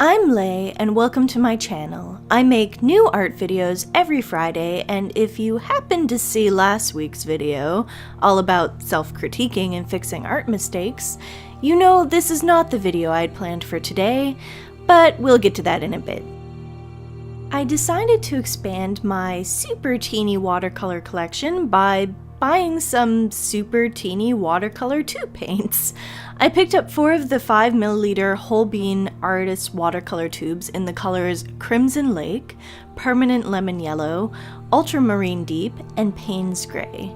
I'm Lay and welcome to my channel. I make new art videos every Friday, and if you happened to see last week's video, all about self-critiquing and fixing art mistakes, you know this is not the video I'd planned for today, but we'll get to that in a bit. I decided to expand my super teeny watercolor collection by buying some super teeny watercolor tube paints. I picked up 4 of the 5ml Holbein Artists Watercolor tubes in the colors Crimson Lake, Permanent Lemon Yellow, Ultramarine Deep, and Payne's Gray.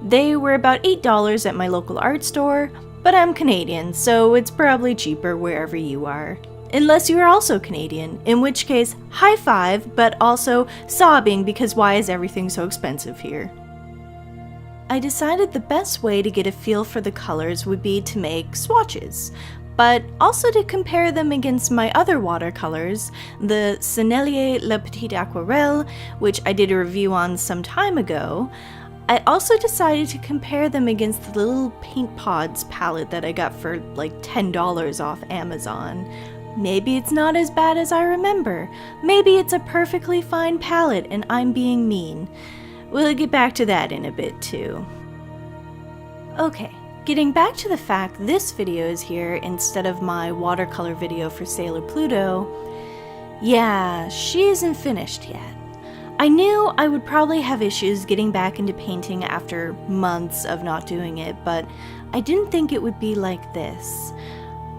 They were about $8 at my local art store, but I'm Canadian, so it's probably cheaper wherever you are. Unless you are also Canadian, in which case, high five, but also sobbing because why is everything so expensive here? I decided the best way to get a feel for the colors would be to make swatches, but also to compare them against my other watercolors, the Sennelier La Petite Aquarelle, which I did a review on some time ago. I also decided to compare them against the Lil Paint Pods palette that I got for like $10 off Amazon. Maybe it's not as bad as I remember. Maybe it's a perfectly fine palette and I'm being mean. We'll get back to that in a bit too. Okay, getting back to the fact this video is here instead of my watercolor video for Sailor Pluto. Yeah, she isn't finished yet. I knew I would probably have issues getting back into painting after months of not doing it, but I didn't think it would be like this.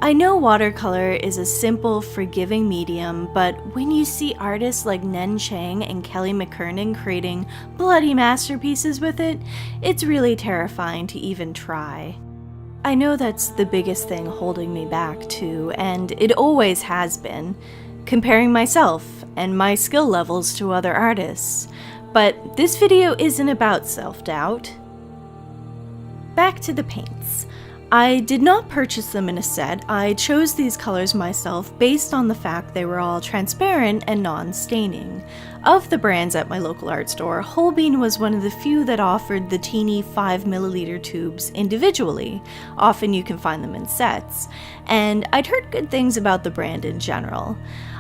I know watercolor is a simple, forgiving medium, but when you see artists like Nen Chang and Kelly McKernan creating bloody masterpieces with it, it's really terrifying to even try. I know that's the biggest thing holding me back too, and it always has been, comparing myself and my skill levels to other artists. But this video isn't about self-doubt. Back to the paints. I did not purchase them in a set. I chose these colors myself based on the fact they were all transparent and non-staining. Of the brands at my local art store, Holbein was one of the few that offered the teeny 5ml tubes individually. Often you can find them in sets, and I'd heard good things about the brand in general.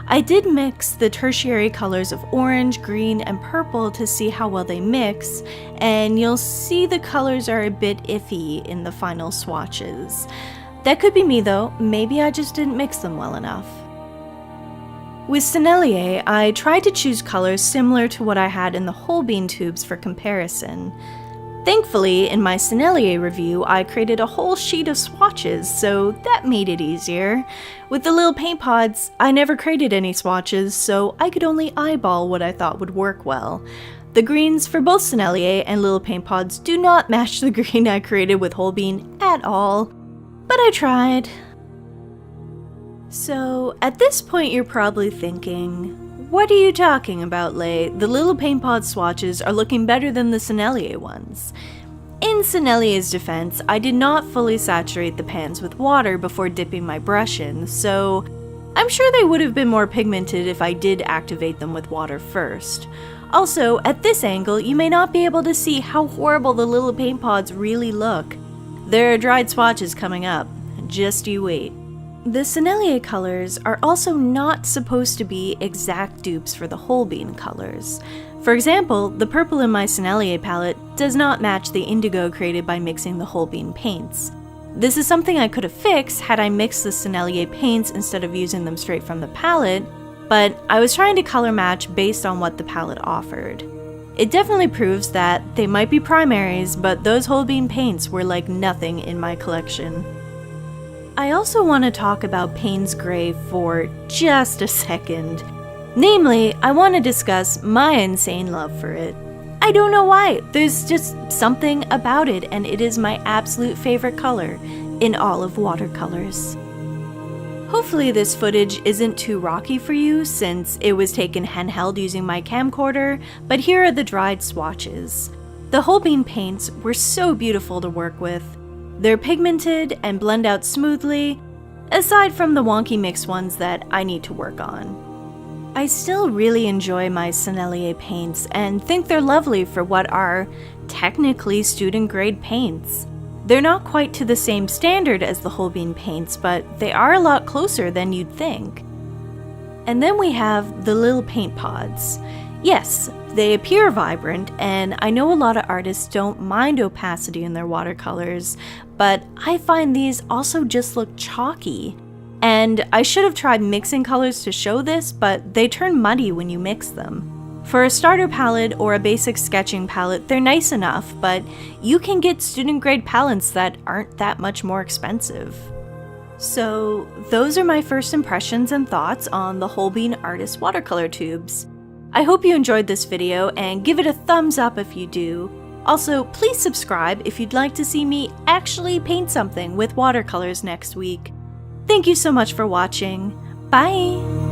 I did mix the tertiary colors of orange, green, and purple to see how well they mix, and you'll see the colors are a bit iffy in the final swatches. That could be me though, maybe I just didn't mix them well enough. With Sennelier, I tried to choose colors similar to what I had in the Holbein tubes for comparison. Thankfully, in my Sennelier review, I created a whole sheet of swatches, so that made it easier. With the Lil Paint Pods, I never created any swatches, so I could only eyeball what I thought would work well. The greens for both Sennelier and Lil Paint Pods do not match the green I created with Holbein at all, but I tried. So, at this point you're probably thinking, what are you talking about, Lay? The Lil Paint Pod swatches are looking better than the Sennelier ones. In Sennelier's defense, I did not fully saturate the pans with water before dipping my brush in, so I'm sure they would have been more pigmented if I did activate them with water first. Also, at this angle, you may not be able to see how horrible the Lil Paint Pods really look. There are dried swatches coming up, just you wait. The Sennelier colors are also not supposed to be exact dupes for the Holbein colors. For example, the purple in my Sennelier palette does not match the indigo created by mixing the Holbein paints. This is something I could have fixed had I mixed the Sennelier paints instead of using them straight from the palette, but I was trying to color match based on what the palette offered. It definitely proves that they might be primaries, but those Holbein paints were like nothing in my collection. I also want to talk about Payne's Gray for just a second. Namely, I want to discuss my insane love for it. I don't know why, there's just something about it, and it is my absolute favorite color in all of watercolors. Hopefully this footage isn't too rocky for you since it was taken handheld using my camcorder, but here are the dried swatches. The Holbein paints were so beautiful to work with. They're pigmented and blend out smoothly, aside from the wonky mixed ones that I need to work on. I still really enjoy my Sennelier paints and think they're lovely for what are technically student-grade paints. They're not quite to the same standard as the Holbein paints, but they are a lot closer than you'd think. And then we have the Lil Paint Pods. Yes, they appear vibrant, and I know a lot of artists don't mind opacity in their watercolors, but I find these also just look chalky. And I should have tried mixing colors to show this, but they turn muddy when you mix them. For a starter palette or a basic sketching palette, they're nice enough, but you can get student grade palettes that aren't that much more expensive. So those are my first impressions and thoughts on the Holbein Artists Watercolor tubes. I hope you enjoyed this video and give it a thumbs up if you do. Also, please subscribe if you'd like to see me actually paint something with watercolors next week. Thank you so much for watching. Bye!